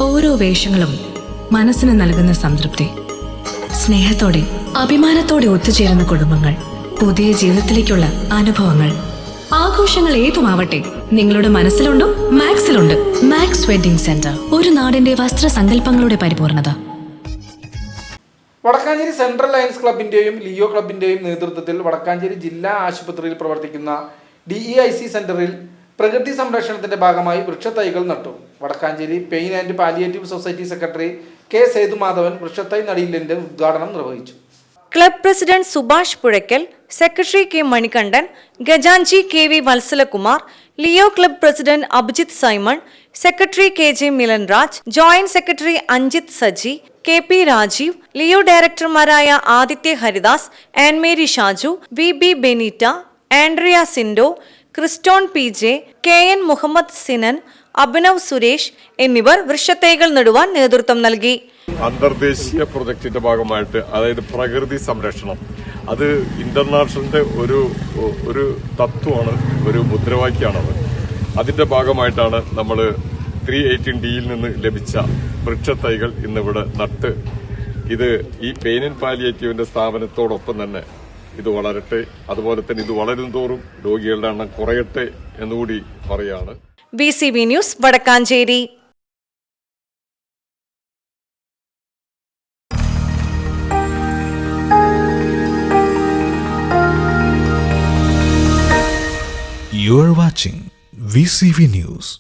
ഓരോ വേഷങ്ങളും മനസ്സിന് നൽകുന്ന സംതൃപ്തി. സ്നേഹത്തോടെ അഭിമാനത്തോടെ ഒത്തുചേരുന്ന കുടുംബങ്ങൾ, പുതിയ ജീവിതത്തിലേക്കുള്ള അനുഭവങ്ങൾ. ആഘോഷങ്ങൾ ഏതുമാവട്ടെ, നിങ്ങളുടെ മനസ്സിലുണ്ടോ? മാക്സിലുണ്ട്. മാക്സ് വെഡിംഗ് സെന്റർ, ഒരു നാടിന്റെ വസ്ത്രസങ്കല്പങ്ങളുടെ പരിപൂർണത. വടക്കാഞ്ചേരി സെൻട്രൽ ലയൺസ് ക്ലബിന്റെയും ലിയോ ക്ലബിന്റെയും നേതൃത്വത്തിൽ വടക്കാഞ്ചേരി ജില്ലാ ആശുപത്രിയിൽ പ്രവർത്തിക്കുന്ന DEIC സെന്ററിൽ പ്രകൃതി സംരക്ഷണത്തിന്റെ ഭാഗമായി വൃക്ഷത്തൈകൾ നട്ടു. Vadakkanchery pain and palliative society secretary K. Sethumadhavan വൃക്ഷത്തൈ നടീലിന്റെ ഉദ്ഘാടനം നിർവഹിച്ചു. Club president Subhash Puzhakkal, secretary K. Manikandan, ഖജാൻജി KV Valsalakumar, Leo club president Abhijith Simon, secretary KJ Milan Raj, joint secretary Anjith Saji, KP Rajeev, Leo ഡയറക്ടർമാരായ Aditya Haridas, Annmary Shaju, VB Benita, Andrea Sindo, Criston PJ, KN Muhammad Sinan, Abhinav Suresh എന്നിവർ വൃക്ഷത്തൈകൾ നടുവാൻ നേതൃത്വം നൽകി. അന്തർദേശീയ പ്രൊജക്ടിന്റെ ഭാഗമായിട്ട്, അതായത് പ്രകൃതി സംരക്ഷണം, അത് ഇന്റർനാഷണലിന്റെ ഒരു തത്വമാണ്, ഒരു മുദ്രാവാക്യമാണത്. അതിന്റെ ഭാഗമായിട്ടാണ് നമ്മൾ 318Dയിൽ നിന്ന് ലഭിച്ച വൃക്ഷത്തൈകൾ ഇന്നിവിടെ നട്ട്. ഇത് ഈ പെയിൻ ആൻഡ് പാലിയേറ്റീവിന്റെ സ്ഥാപനത്തോടൊപ്പം തന്നെ ഇത് വളരട്ടെ, അതുപോലെ തന്നെ ഇത് വളരും തോറും രോഗികളുടെ എണ്ണം കുറയട്ടെ എന്നുകൂടി പറയാണ്. VCV news, Vadakkanchery. You are watching VCV News.